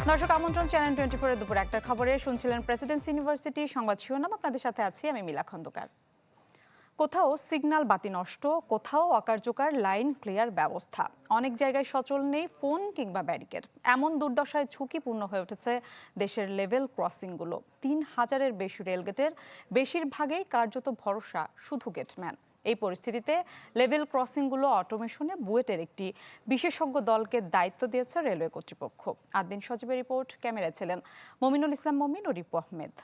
দর্শক আমন্ত্রণ চ্যানেল 24 এর দুপুর একটার খবরে শুনছিলেন প্রেসিডেন্সি ইউনিভার্সিটি সংবাদ শিরোনাম। আপনাদের সাথে আছি আমি মিলা খন্দকার। কোথাও সিগন্যাল বাতি নষ্ট, কোথাও অকার্যকর লাইন ক্লিয়ার ব্যবস্থা, অনেক জায়গায় সচল নেই ফোন কিংবা ব্যারিকেড। এমন দুর্দশায় ঝুঁকিপূর্ণ হয়ে উঠেছে দেশের লেভেল ক্রসিংগুলো। 3000-এর বেশি রেলগেটের বেশিরভাগেই কার্যত ভরসা শুধু গেটম্যান। এই পরিস্থিতিতে লেভেল ক্রসিংগুলো অটোমেশনে বুয়েটের একটি বিশেষজ্ঞ দলকে দায়িত্ব দিয়েছে রেলওয়ে কর্তৃপক্ষ। আদিন সজীবের রিপোর্ট, ক্যামেরায় ছিলেন মমিনুল ইসলাম মমিন ও রিপু আহমেদ।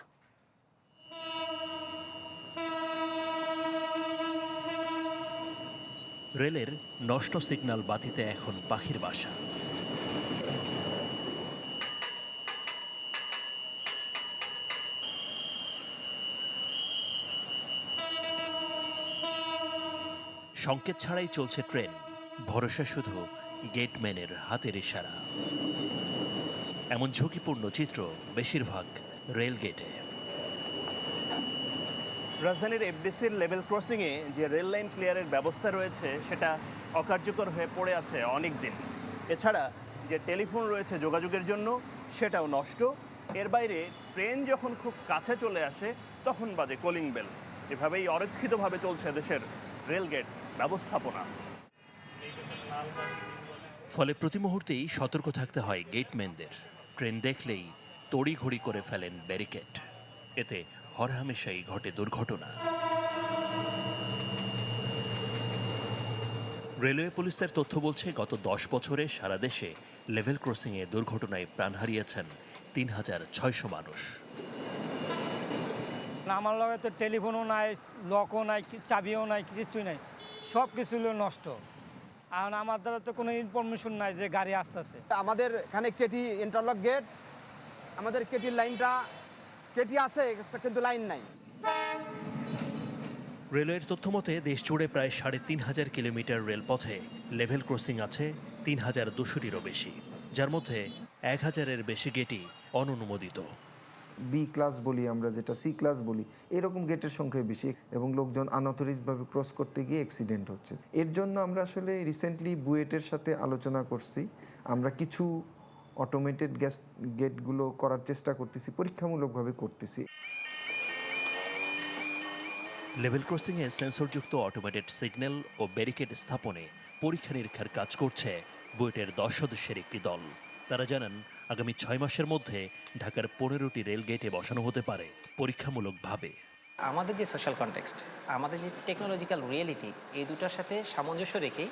রেলের নষ্ট সিগন্যাল বাতিতে এখন পাখির বাসা। সংকেত ছাড়াই চলছে ট্রেন, ভরসা শুধু গেটম্যানের হাতের ইশারা। এমন ঝুঁকিপূর্ণ চিত্র বেশিরভাগ রেল গেটে। রাজধানীর এফডিসির লেভেল ক্রসিংয়ে যে রেল লাইন ক্লিয়ারের ব্যবস্থা রয়েছে সেটা অকার্যকর হয়ে পড়ে আছে অনেক দিন। এছাড়া যে টেলিফোন রয়েছে যোগাযোগের জন্য সেটাও নষ্ট। এর বাইরে ট্রেন যখন খুব কাছে চলে আসে তখন বাজে কলিং বেল। এভাবেই অরক্ষিতভাবে চলছে দেশের রেলগেট ব্যবস্থাপনা। ফলে প্রতি মুহূর্তেই সতর্ক থাকতে হয় গেটম্যানদের। ট্রেন দেখলেই তড়িঘড়ি করে ফেলেন ব্যারিকেড। এতে হরহামেশাই ঘটে দুর্ঘটনা। রেলওয়ে পুলিশের তথ্য বলছে, গত 10 বছরে সারা দেশে লেভেল ক্রসিংয়ে দুর্ঘটনায় প্রাণ হারিয়েছেন 3600 মানুষ। আমার লগে তো টেলিফোনও নাই, লকও নাই, চাবিও নাই, কিছুই নাই, সব কিছু নষ্ট। আর আমার দ্বারা তো কোনো ইনফরমেশন নাই যে গাড়ি আসতেছে। আমাদের এখানে কেটি ইন্টারলক গেট, আমাদের কেটির লাইনটা কেটি আছে কিন্তু লাইন নাই। রেলওয়ের তথ্য মতে দেশ জুড়ে প্রায় 3500 কিলোমিটার রেলপথে লেভেল ক্রসিং আছে 3200-টিরও বেশি, যার মধ্যে 1000-এর বেশি গেটই অনুমোদিত। বি ক্লাস বলি আমরা, যেটা সি ক্লাস বলি, এরকম গেটের সংখ্যা বেশি এবং লোকজন আনঅথরাইজডভাবে ক্রস করতে গিয়ে অ্যাক্সিডেন্ট হচ্ছে। এর জন্য আমরা আসলে রিসেন্টলি বুয়েটের সাথে আলোচনা করছি। আমরা কিছু অটোমেটেড গেটগুলো করার চেষ্টা করতেছি, পরীক্ষামূলকভাবে করতেছি। লেভেল ক্রসিংয়ে সেন্সরযুক্ত অটোমেটেড সিগন্যাল ও ব্যারিকেড স্থাপনে পরীক্ষা নিরীক্ষার কাজ করছে বুয়েটের 10 সদস্যের একটি দল। তারা জানান, আগামী 6 মাসের মধ্যে ঢাকার 15টি রেল গেটে বসানো হতে পারে পরীক্ষামূলকভাবে। আমাদের যে সোশ্যাল কনটেক্সট, আমাদের যে টেকনোলজিক্যাল রিয়েলিটি, এই দুটার সাথে সামঞ্জস্য রেখেই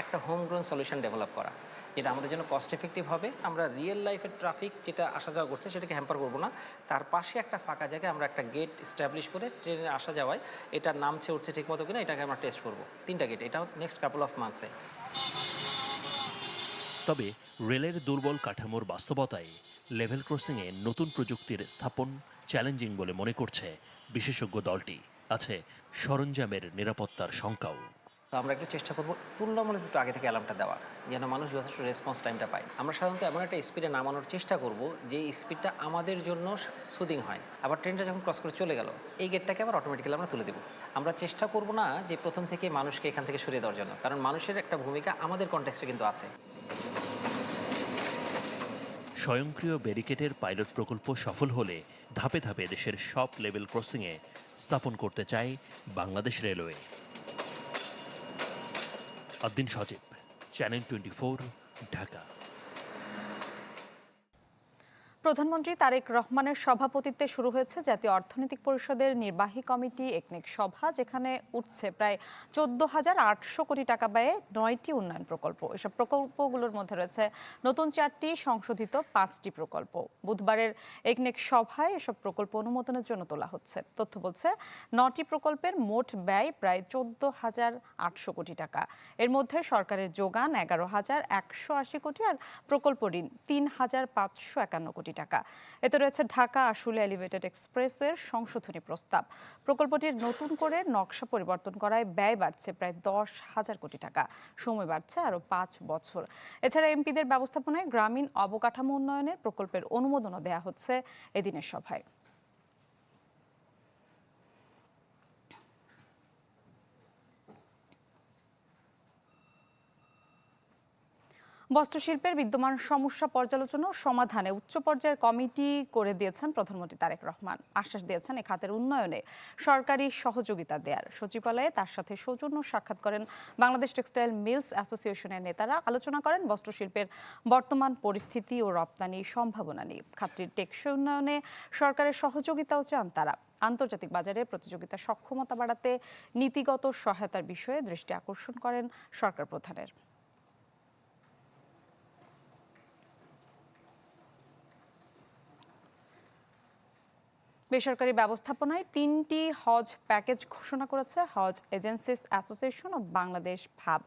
একটা হোমগ্রোন সলিউশন ডেভেলপ করা, যেটা আমাদের জন্য কস্ট এফেক্টিভ হবে। আমরা রিয়েল লাইফের ট্রাফিক যেটা আসা যাওয়া করছে সেটাকে হ্যাম্পার করবো না। তার পাশে একটা ফাঁকা জায়গায় আমরা একটা গেট এস্টাবলিশ করে ট্রেনের আসা যাওয়ায় এটা নামছে উঠছে ঠিক মতো কিনা এটাকে আমরা টেস্ট করবো। 3টা গেট, এটাও নেক্সট কাপল অফ মান্থসে। তবে রেলের দুর্বল কাঠামোর বাস্তবতায় লেভেল ক্রসিংয়ে নতুন প্রযুক্তির স্থাপন চ্যালেঞ্জিং বলে মনে করছে বিশেষজ্ঞ দলটি। আছে সরঞ্জামের নিরাপত্তার শঙ্কাও। তো আমরা একটু চেষ্টা করবো তুলনামূলক একটু আগে থেকে অ্যালার্মটা দেওয়ার, যেন মানুষ যথেষ্ট রেসপন্স টাইমটা পায়। আমরা সাধারণত এমন একটা স্পিডে নামানোর চেষ্টা করব যে স্পিডটা আমাদের জন্য সুদিং হয়। আবার ট্রেনটা যখন ক্রস করে চলে গেল, এই গেটটাকে আবার অটোমেটিক্যালি আমরা তুলে দেবো। আমরা চেষ্টা করব না যে প্রথম থেকে মানুষকে এখান থেকে সরিয়ে দেওয়ার জন্য, কারণ মানুষের একটা ভূমিকা আমাদের কনটেক্সটে কিন্তু আছে। স্বয়ংক্রিয় ব্যারিকেডের পাইলট প্রকল্প সফল হলে ধাপে ধাপে দেশের সব লেভেল ক্রসিংয়ে স্থাপন করতে চায় বাংলাদেশ রেলওয়ে। আদিন সজীব, চ্যানেল 24, ঢাকা। প্রধানমন্ত্রী তারেক রহমানের সভাপতিত্বে শুরু হয়েছে জাতীয় অর্থনৈতিক পরিষদের নির্বাহী কমিটি একনেক সভা, যেখানে উঠছে প্রায় 14,800 কোটি টাকা ব্যয়ে 9টি উন্নয়ন প্রকল্প। এসব প্রকল্পগুলোর মধ্যে রয়েছে নতুন 4টি, সংশোধিত 5টি প্রকল্প। বুধবারের একনেক সভায় এসব প্রকল্প অনুমোদনের জন্য তোলা হচ্ছে। তথ্য বলছে 9টি প্রকল্পের মোট ব্যয় প্রায় 14,800 কোটি টাকা। এর মধ্যে সরকারের যোগান 11,180 কোটি আর প্রকল্প ঋণ 3,551 কোটি টাকা। এতে রয়েছে ঢাকা আশুলিয়া এলিভেটেড এক্সপ্রেসওয়ের সংশোধনী প্রস্তাব। প্রকল্পটির নতুন করে নকশা পরিবর্তন করায় ব্যয় বাড়ছে প্রায় 10,000 কোটি টাকা, সময় বাড়ছে আরও 5 বছর। এছাড়া এমপিদের ব্যবস্থাপনায় গ্রামীণ অবকাঠামো উন্নয়নের প্রকল্পের অনুমোদনও দেয়া হচ্ছে এদিনের সভায়। বস্ত্রশিল্পের বিদ্যমান সমস্যা পর্যালোচনা ও সমাধানে উচ্চ পর্যায়ের কমিটি করে দিয়েছেন প্রধানমন্ত্রী তারেক রহমান। আশ্বাস দিয়েছেন এ খাতের উন্নয়নে সরকারি সহযোগিতা দেয়ার। সচিবালয়ে তার সাথে সৌজন্য সাক্ষাৎ করেন বাংলাদেশ টেক্সটাইল মিলস অ্যাসোসিয়েশনের নেতারা। আলোচনা করেন বস্ত্রশিল্পের বর্তমান পরিস্থিতি ও রপ্তানি সম্ভাবনা নিয়ে। খাতটির টেকসই উন্নয়নে সরকারের সহযোগিতাও চান তারা। আন্তর্জাতিক বাজারে প্রতিযোগিতা সক্ষমতা বাড়াতে নীতিগত সহায়তার বিষয়ে দৃষ্টি আকর্ষণ করেন সরকার প্রধানের। বেসরকারি ব্যবস্থাপনায় 3টি হজ প্যাকেজ ঘোষণা করেছে হজ এজেন্সিস অ্যাসোসিয়েশন ও বাংলাদেশ ভাব।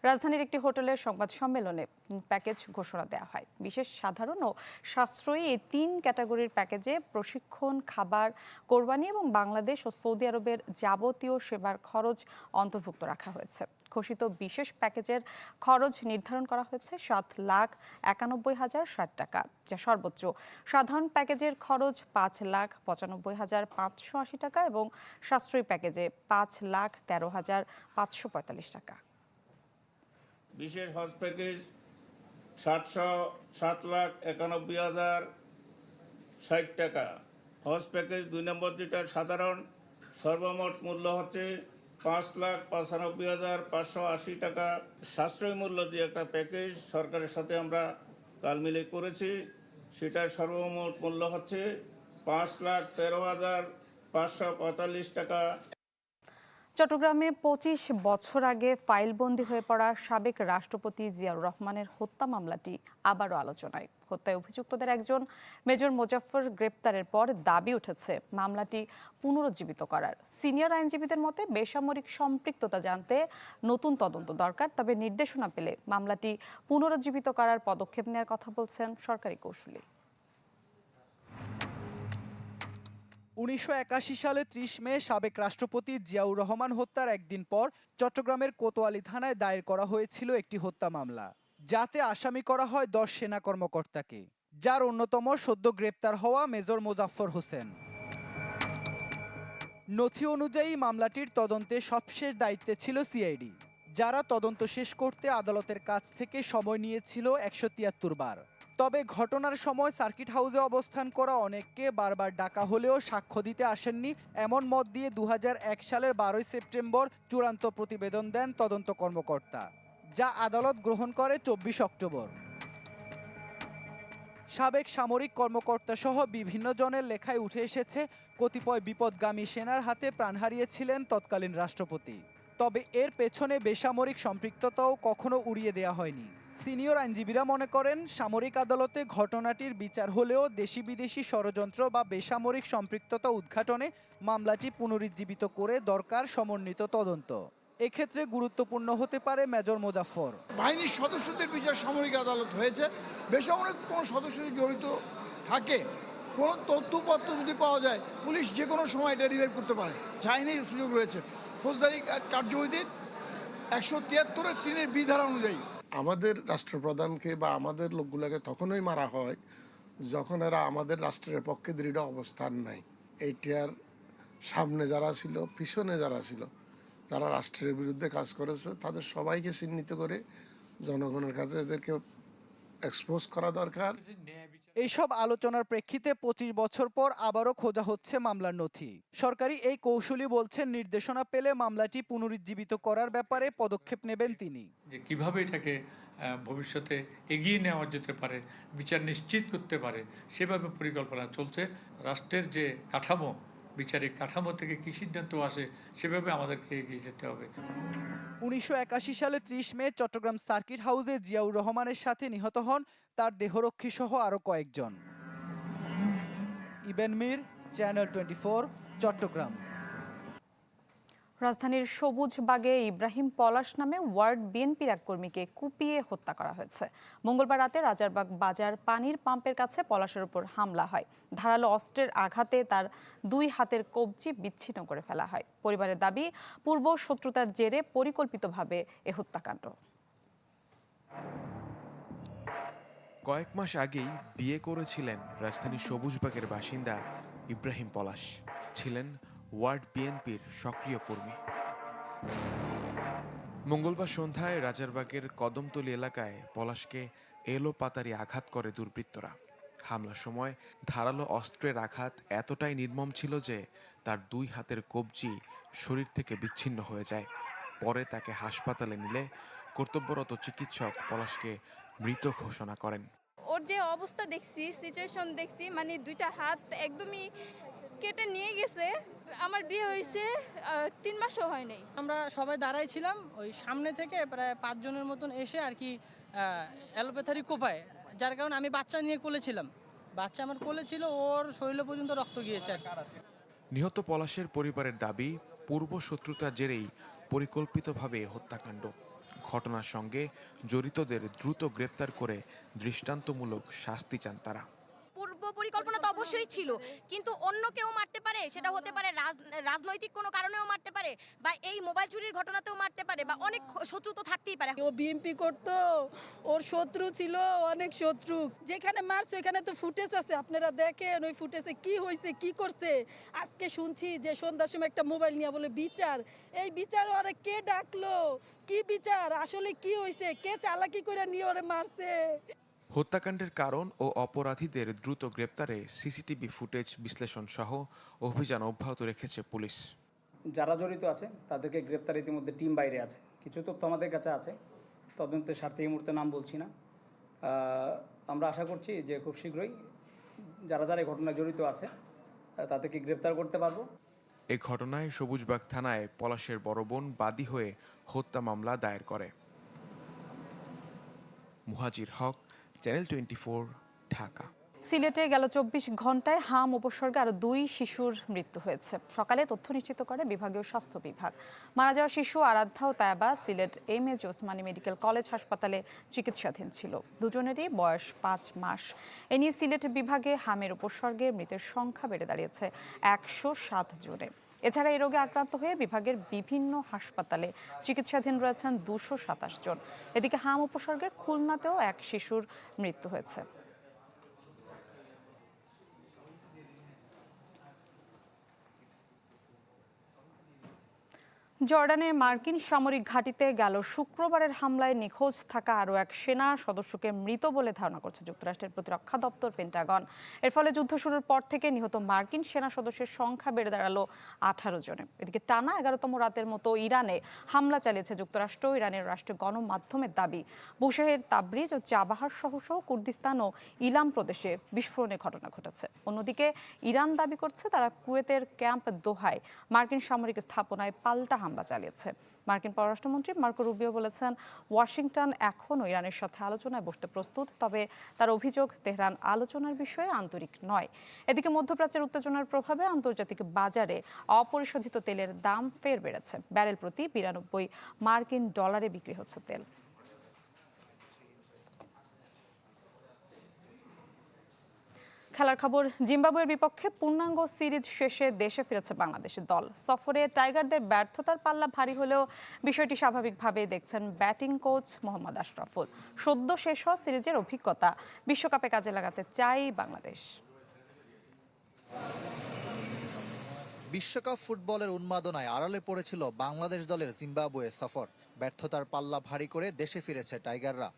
রাজধানীর একটি হোটেলের সংবাদ সম্মেলনে প্যাকেজ ঘোষণা দেওয়া হয়। বিশেষ, সাধারণ ও সাশ্রয়ী এই 3 ক্যাটাগরির প্যাকেজে প্রশিক্ষণ, খাবার, কোরবানি এবং বাংলাদেশ ও সৌদি আরবের যাবতীয় সেবার খরচ অন্তর্ভুক্ত রাখা হয়েছে। ঘোষিত বিশেষ প্যাকেজের খরচ নির্ধারণ করা হয়েছে 7,91,060 টাকা, যা সর্বোচ্চ। সাধারণ প্যাকেজের খরচ 5,95,580 টাকা এবং সাশ্রয়ী প্যাকেজে 5,13,545 টাকা। বিশেষ হজ প্যাকেজ 7,91,060 টাকা। হজ প্যাকেজ 2 নম্বর যেটা সাধারণ, সর্বমোট মূল্য হচ্ছে 5,95,580 টাকা। সাশ্রয়ী মূল্য যে একটা প্যাকেজ সরকারের সাথে আমরা তাল মিলে করেছি, সেটার সর্বমোট মূল্য হচ্ছে 5,13,545 টাকা। চট্টগ্রামে 25 বছর আগে ফাইলবন্দি হয়ে পড়া সাবেক রাষ্ট্রপতি জিয়াউর রহমানের হত্যা মামলাটি আবারও আলোচনায়। হত্যায় অভিযুক্তদের একজন মেজর মোজাফফর গ্রেপ্তারের পর দাবি উঠেছে মামলাটি পুনরুজ্জীবিত করার। সিনিয়র আইনজীবীদের মতে বেসামরিক সম্পৃক্ততা জানতে নতুন তদন্ত দরকার, তবে নির্দেশনা পেলে মামলাটি পুনরুজ্জীবিত করার পদক্ষেপ নেওয়ার কথা বলছেন সরকারি কৌঁসুলি। 1981 সালে 30 মে সাবেক রাষ্ট্রপতি জিয়াউর রহমান হত্যার একদিন পর চট্টগ্রামের কোতোয়ালি থানায় দায়ের করা হয়েছিল একটি হত্যা মামলা, যাতে আসামি করা হয় 10 সেনা কর্মকর্তাকে, যার অন্যতম সদ্য গ্রেপ্তার হওয়া মেজর মোজাফফর হোসেন। নথি অনুযায়ী মামলাটির তদন্তে সবশেষ দায়িত্বে ছিল সিআইডি, যারা তদন্ত শেষ করতে আদালতের কাছ থেকে সময় নিয়েছিল 173 বার। তবে ঘটনার সময় সার্কিট হাউসে অবস্থান করা অনেককে বারবার ডাকা হলেও সাক্ষ্য দিতে আসেননি, এমন মত দিয়ে 2001 সালের 12 সেপ্টেম্বর চূড়ান্ত প্রতিবেদন দেন তদন্ত কর্মকর্তা, যা আদালত গ্রহণ করে 24 অক্টোবর। সাবেক সামরিক কর্মকর্তা সহ বিভিন্ন জনের লেখায় উঠে এসেছে কতিপয় বিপদগামী সেনার হাতে প্রাণ হারিয়েছিলেন তৎকালীন রাষ্ট্রপতি। তবে এর পেছনে বেসামরিক সম্পৃক্ততাও কখনো উড়িয়ে দেওয়া হয়নি। সিনিয়র আইনজীবীরা মনে করেন, সামরিক আদালতে ঘটনাটির বিচার হলেও দেশি বিদেশি ষড়যন্ত্র বা বেসামরিক সম্পৃক্ততা উদ্ঘাটনে মামলাটি পুনরুজ্জীবিত করে দরকার সমন্বিত তদন্ত। এক্ষেত্রে গুরুত্বপূর্ণ হতে পারে মেজর মোজাফফর। বাহিনীর সদস্যদের বিচার সামরিক আদালত হয়েছে, বেসামরিক কোনো সদস্য যদি জড়িত থাকে, কোনো তথ্যপত্র যদি পাওয়া যায়, পুলিশ যে কোনো সময় এটা রিভাইভ করতে পারে। চাইনির সুযোগ রয়েছে ফৌজদারি কার্যবিধির 173-3 বিধারা অনুযায়ী। আমাদের রাষ্ট্রপ্রধানকে বা আমাদের লোকগুলোকে তখনই মারা হয় যখন এরা আমাদের রাষ্ট্রের পক্ষে দৃঢ় অবস্থান নাই। এইটার সামনে যারা ছিল, পিছনে যারা ছিল, যারা রাষ্ট্রের বিরুদ্ধে কাজ করেছে, তাদের সবাইকে চিহ্নিত করে জনগণের কাছে এদেরকে এক্সপোজ করা দরকার। এইসব আলোচনার প্রেক্ষিতে 25 বছর পর আবারও খোঁজা হচ্ছে মামলার নথি। সরকারি এই কৌঁসুলি বলছেন, নির্দেশনা পেলে মামলাটি পুনরুজ্জীবিত করার ব্যাপারে পদক্ষেপ নেবেন তিনি। যে কিভাবে এটাকে ভবিষ্যতে এগিয়ে নেওয়া যেতে পারে, বিচার নিশ্চিত করতে পারে, সেভাবে পরিকল্পনা চলছে। রাষ্ট্রের যে কাঠামো, বিচারিক কাঠামো থেকে কী সিদ্ধান্ত আসে, সেভাবে আমাদেরকে এগিয়ে যেতে হবে। 1981 সালে 30 মে চট্টগ্রাম সার্কিট হাউসে জিয়াউর রহমানের সাথে নিহত হন তার দেহরক্ষী সহ আরও কয়েকজন। ইবেন মীর, চ্যানেল 24, চট্টগ্রাম। রাজধানীর সবুজবাগে ইব্রাহিম পলাশ নামে ওয়ার্ড বিএনপির এক কর্মীকে কুপিয়ে হত্যা করা হয়েছে। মঙ্গলবার রাতে রাজারবাগ বাজার পানির পাম্পের কাছে পলাশের উপর হামলা হয়। ধারালো অস্ত্রের আঘাতে তার 2 হাতের কবজি বিচ্ছিন্ন করে ফেলা হয়। পরিবারের দাবি, পূর্ব শত্রুতার জেরে পরিকল্পিতভাবে এ হত্যাকাণ্ড। কয়েক মাস আগেই বিয়ে করেছিলেন রাজধানীর সবুজবাগের বাসিন্দা ইব্রাহিম পলাশ। ছিলেন ওয়ার্ড বিএনপির সক্রিয় কর্মী। মঙ্গলবার সন্ধ্যায় রাজারবাগের কদমতলী এলাকায় পলাশকে এলোপাতাড়ি আঘাত করে দুর্বৃত্তরা। হামলার সময় ধারালো অস্ত্রের আঘাত এতটাই নির্মম ছিল যে তার 2 হাতের কবজি শরীর থেকে বিচ্ছিন্ন হয়ে যায়। পরে তাকে হাসপাতালে নিলে কর্তব্যরত চিকিৎসক পলাশকে মৃত ঘোষণা করেন। ওর যে অবস্থা দেখছি, সিচুয়েশন দেখছি, মানে 2টা হাত একদমই কেটে নিয়ে গেছে। আমার বিয়ে হয়েছে 3 মাসও হয় নাই। আমরা সবাই দাঁড়াই ছিলাম, ওই সামনে থেকে প্রায় 5 জনের মতন এসে আর কি অ্যালোপ্যাথারি কোপায়, যার কারণে আমি বাচ্চা নিয়ে কোলে ছিলাম। বাচ্চা আমার কোলে ছিল, ওর শরীরে পর্যন্ত রক্ত গিয়েছে। নিহত পলাশের পরিবারের দাবি, পূর্ব শত্রুতার জেরেই পরিকল্পিতভাবে হত্যাকাণ্ড। ঘটনার সঙ্গে জড়িতদের দ্রুত গ্রেপ্তার করে দৃষ্টান্তমূলক শাস্তি চান তারা। পূর্ব পরিকল্পনা তো অবশ্যই ছিল, কিন্তু অন্য কেউ মারতে পারে, সেটা হতে পারে রাজনৈতিক কোনো কারণেও মারতে পারে, বা এই মোবাইল চুরির ঘটনাতেও মারতে পারে, বা অনেক শত্রু তো থাকতেই পারে। ও বিএমপি করতো, ওর শত্রু ছিল অনেক শত্রু। যেখানে মারছে এখানে তো ফুটেজ আছে, আপনারা দেখেন ওই ফুটেজে কি হয়েছে, কি করছে। আজকে শুনছি যে সন্ধ্যার সময় একটা মোবাইল নিয়ে বলে বিচার। এই বিচার ওরে কে ডাকলো, কি বিচার, আসলে কি হয়েছে, কে চালাকি করে নিয়ে ওরে মারছে। হত্যাকাণ্ডের কারণ ও অপরাধীদের দ্রুত গ্রেপ্তারে সিসিটিভি ফুটেজ বিশ্লেষণ সহ অভিযান অব্যাহত রেখেছে পুলিশ। যারা জড়িত আছে তাদেরকে গ্রেপ্তার ইতিমধ্যে টিম বাইরে আছে। কিছু তথ্য আমাদের কাছে আছে, তদন্তের স্বার্থে এই মুহূর্তে নাম বলছি না। আমরা আশা করছি যে খুব শীঘ্রই যারা যারা এই ঘটনায় জড়িত আছে তাদেরকে গ্রেপ্তার করতে পারবো। এ ঘটনায় সবুজবাগ থানায় পলাশের বড় বোন বাদী হয়ে হত্যা মামলা দায়ের করে। মুহাজির হক, চ্যানেল 24, ঢাকা। সিলেটে গেল 24 ঘন্টায় হাম উপসর্গে আরো 2 শিশুর মৃত্যু হয়েছে। সকালে তথ্য নিশ্চিত করে বিভাগীয় স্বাস্থ্য বিভাগ। মারা যাওয়া শিশু আরাধ্যা ও Tayaba Sylhet MAG Osmani medical college হাসপাতালে চিকিৎসাধীন ছিল। দুজনেরই বয়স 5 মাস। এ নিয়ে সিলেট বিভাগে হামের উপসর্গে মৃতের সংখ্যা বেড়ে দাঁড়িয়েছে 107 জনে। এছাড়া এই রোগে আক্রান্ত হয়ে বিভাগের বিভিন্ন হাসপাতালে চিকিৎসাধীন রয়েছেন 227 জন। এদিকে হাম উপসর্গে খুলনাতেও এক শিশুর মৃত্যু হয়েছে। জর্ডানে মার্কিন সামরিক ঘাঁটিতে গেল শুক্রবারের হামলায় নিখোঁজ থাকা আরও এক সেনা সদস্যকে মৃত বলে ধারণা করছে যুক্তরাষ্ট্রের প্রতিরক্ষা দপ্তর পেন্টাগন। এর ফলে যুদ্ধ শুরুর পর থেকে নিহত মার্কিন সেনা সদস্যের সংখ্যা বেড়ে দাঁড়ালো 18 জনে। এদিকে টানা 11তম রাতের মতো ইরানে হামলা চালিয়েছে যুক্তরাষ্ট্র। ইরানের রাষ্ট্রীয় গণমাধ্যমের দাবি, বুশেহের তাবরিজ ও চাবাহার সহ কুর্দিস্তান ও ইলাম প্রদেশে বিস্ফোরণের ঘটনা ঘটেছে। অন্যদিকে ইরান দাবি করছে তারা কুয়েতের ক্যাম্প দোহায় মার্কিন সামরিক স্থাপনায় পাল্টা হামলা চালিয়েছে। মার্কিন পররাষ্ট্রমন্ত্রী মার্কো রুবিও বলেছেন, ওয়াশিংটন এখনও ইরানের সাথে আলোচনায় বসতে প্রস্তুত, তবে তার অভিযোগ তেহরান আলোচনার বিষয়ে আন্তরিক নয়। এদিকে মধ্যপ্রাচ্যের উত্তেজনার প্রভাবে আন্তর্জাতিক বাজারে অপরিশোধিত তেলের দাম ফের বেড়েছে। ব্যারেল প্রতি 92 মার্কিন ডলারে বিক্রি হচ্ছে তেল। খেলার খবর, জিম্বাবুয়ের বিপক্ষে পূর্ণাঙ্গ সিরিজ শেষে দেশে ফিরেছে বাংলাদেশের দল। সফরে টাইগারদের ব্যর্থতার পাল্লা ভারী হলেও বিষয়টি স্বাভাবিকভাবে দেখছেন ব্যাটিং কোচ মোহাম্মদ আশরাফুল। সদ্য শেষ হওয়া সিরিজের অভিজ্ঞতা বিশ্বকাপে কাজে লাগাতে চাই বাংলাদেশ। বিশ্বকাপ ফুটবলের উন্মাদনায় আড়ালে পড়েছিল বাংলাদেশ দলের জিম্বাবুয়ে সফর। ব্যর্থতার পাল্লা ভারী করে দেশে ফিরেছে টাইগাররা।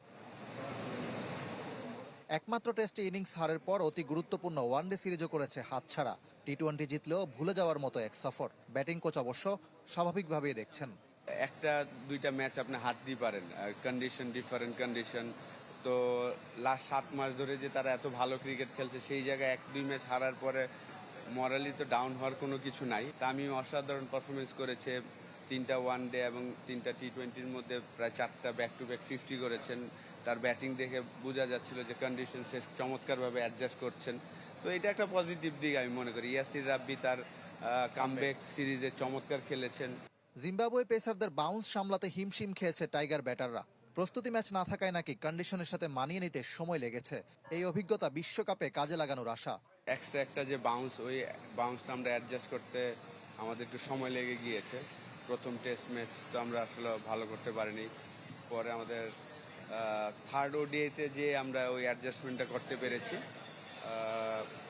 একমাত্র টেস্টে ইনিংস হারের পর অতি গুরুত্বপূর্ণ ওয়ানডে সিরিজও করেছে হাতছাড়া। টি-20 জিতলেও ভুলে যাওয়ার মতো এক সফর। ব্যাটিং কোচ অবশ্য স্বাভাবিকভাবেই দেখছেন। একটা দুইটা ম্যাচ আপনি হাত দিয়ে পারেন, কন্ডিশন ডিফারেন্ট কন্ডিশন, তো লাস্ট 7 মাস ধরে যে তারা এত ভালো ক্রিকেট খেলছে, সেই জায়গায় 1-2 ম্যাচ হারার পরে মরালি তো ডাউন হওয়ার কোনো কিছু নাই। তামিম অসাধারণ পারফরমেন্স করেছে, 3টা ওয়ানডে এবং 3টা টি-20-র মধ্যে প্রায় 4টা ব্যাক টু ব্যাক 50 করেছেন। তার ব্যাটিং দেখে বোঝা যাচ্ছিল যে কন্ডিশন সে চমৎকারভাবে অ্যাডজাস্ট করছেন। তো এটা একটা পজিটিভ দিক আমি মনে করি। ইয়াসির রাব্বি তার কামব্যাক সিরিজে চমৎকার খেলেছেন। জিম্বাবুয়ে পেসারদের বাউন্স সামলাতে হিমশিম খেয়েছে টাইগার ব্যাটাররা। প্রস্তুতি ম্যাচ না থাকায় নাকি কন্ডিশনের সাথে মানিয়ে নিতে সময় লেগেছে। এই অভিজ্ঞতা বিশ্বকাপে কাজে লাগানোর আশা। এক্সট্রা একটা যে বাউন্স, ওই বাউন্সটা আমরা অ্যাডজাস্ট করতে আমাদের একটু সময় লেগে গিয়েছে। প্রথম টেস্ট ম্যাচ তো আমরা আসলে ভালো করতে পারিনি। পরে আমাদের থার্ড ওডিআইতে যে আমরা ওই অ্যাডজাস্টমেন্টটা করতে পেরেছি।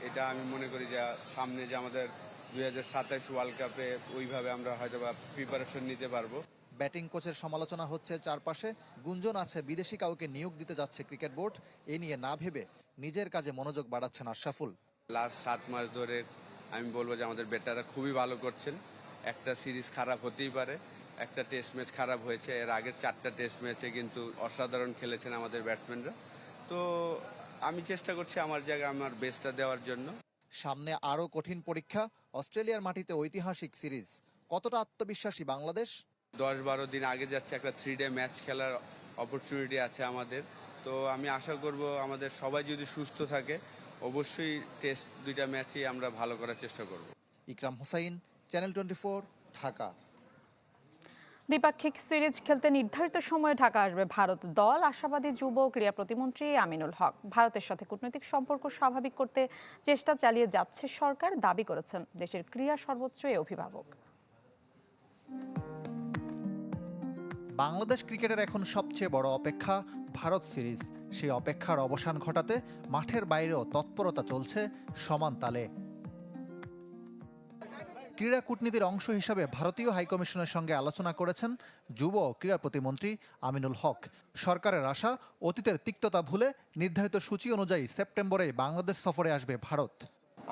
এটা আমি মনে করি যে সামনে যে আমাদের 2027 ওয়ার্ল্ড কাপে ওইভাবে আমরা হয়তো বা প্রিপারেশন নিতে পারবো। ব্যাটিং কোচের সমালোচনা হচ্ছে চারপাশে, গুঞ্জন আছে বিদেশি কাউকে নিয়োগ দিতে যাচ্ছে ক্রিকেট বোর্ড। এ নিয়ে না ভেবে নিজের কাজে মনোযোগ বাড়াচ্ছেন আশরাফুল। লাস্ট 7 মাস ধরে আমি বলবো যে আমাদের ব্যাটাররা খুবই ভালো করছেন। একটা সিরিজ খারাপ হতেই পারে, একটা টেস্ট ম্যাচ খারাপ হয়েছে, এর আগের 4টা টেস্ট ম্যাচে কিন্তু অসাধারণ খেলেছেন আমাদের ব্যাটসম্যানরা। তো আমি চেষ্টা করছি আমার জায়গায় আমার বেস্টটা দেওয়ার জন্য। সামনে আরও কঠিন পরীক্ষা, অস্ট্রেলিয়ার মাটিতে ঐতিহাসিক সিরিজ। কতটা আত্মবিশ্বাসী বাংলাদেশ? 10-12 দিন আগে যাচ্ছে, একটা 3-ডে ম্যাচ খেলার অপরচুনিটি আছে আমাদের। তো আমি আশা করব আমাদের সবাই যদি সুস্থ থাকে, অবশ্যই টেস্ট 2টা ম্যাচই আমরা ভালো করার চেষ্টা করব। ইকরাম হুসাইন, চ্যানেল 24, ঢাকা। দ্বিপাক্ষিক সিরিজ খেলতে নির্ধারিত সময়ে ঢাকা আসবে ভারত দল। আশাবাদী যুব ক্রীড়া প্রতিমন্ত্রী আমিনুল হক। ভারতের সাথে কূটনৈতিক সম্পর্ক স্বাভাবিক করতে চেষ্টা চালিয়ে যাচ্ছে সরকার, দাবি করেছেন দেশের ক্রীড়া সর্বোচ্চ এই অভিভাবক। বাংলাদেশ ক্রিকেটের এখন সবচেয়ে বড় অপেক্ষা ভারত সিরিজ। সেই অপেক্ষার অবসান ঘটাতে মাঠের বাইরেও তৎপরতা চলছে সমান তালে। ক্রীড়া কূটনীতির অংশ হিসাবে ভারতীয় হাইকমিশনের সঙ্গে আলোচনা করেছেন যুব ও ক্রীড়া প্রতিমন্ত্রী আমিনুল হক। সরকারের আশা, অতীতের তিক্ততা ভুলে নির্ধারিত সূচি অনুযায়ী সেপ্টেম্বরে বাংলাদেশ সফরে আসবে ভারত।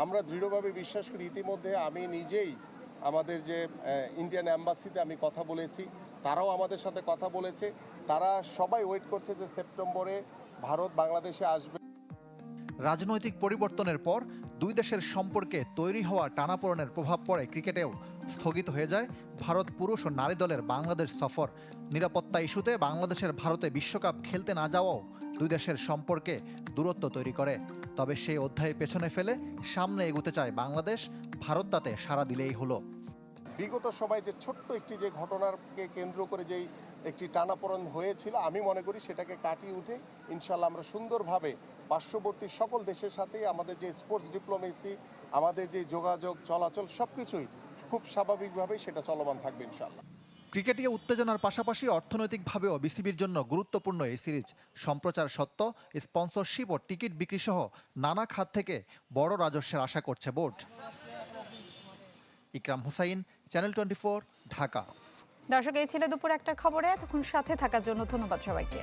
আমরা দৃঢ়ভাবে বিশ্বাস করি, ইতিমধ্যে আমি নিজেই আমাদের যে ইন্ডিয়ান অ্যাম্বাসিতে আমি কথা বলেছি, তারাও আমাদের সাথে কথা বলেছে। তারা সবাই ওয়েট করছে যে সেপ্টেম্বরে ভারত বাংলাদেশে আসবে। রাজনৈতিক পরিবর্তনের পর দুই দেশের সম্পর্কে তৈরি হওয়া টানাপোড়েনের প্রভাব পড়ে ক্রিকেটেও। স্থগিত হয়ে যায় ভারত পুরুষ ও নারী দলের বাংলাদেশ সফর। নিরাপত্তা ইস্যুতে বাংলাদেশের ভারতে বিশ্বকাপ খেলতে না যাওয়াও দুই দেশের সম্পর্কে দূরত্ব তৈরি করে। তবে সেই অধ্যায় পেছনে ফেলে সামনে এগোতে চায় বাংলাদেশ। ভারত তাতে সাড়া দিলেই হলো। বিগত সময় যে ছোট্ট একটি যে ঘটনাকে কেন্দ্র করে যেই একটি টানাপোড়েন হয়েছিল, আমি মনে করি সেটাকে কাটিয়ে উঠে ইনশাল্লাহ আমরা সুন্দরভাবে পার্শ্ববর্তী সকল দেশের সাথে আমাদের যে স্পোর্টস ডিপ্লোমেসি, আমাদের যে যোগাযোগ চলাচল সবকিছুই খুব স্বাভাবিকভাবেই সেটা চলমান থাকবে ইনশাল্লাহ। ক্রিকেটীয় উত্তেজনার পাশাপাশি অর্থনৈতিকভাবেও বিসিবির জন্য গুরুত্বপূর্ণ এই সিরিজ। সম্প্রচার সত্ত্ব, স্পন্সরশিপ ও টিকিট বিক্রি সহ নানা খাত থেকে বড় রাজস্বের আশা করছে বোর্ড। ইকরাম হুসাইন, চ্যানেল 24, ঢাকা। দর্শক, এই ছিল দুপুর 1টার খবরে। এতক্ষণ সাথে থাকার জন্য ধন্যবাদ সবাইকে।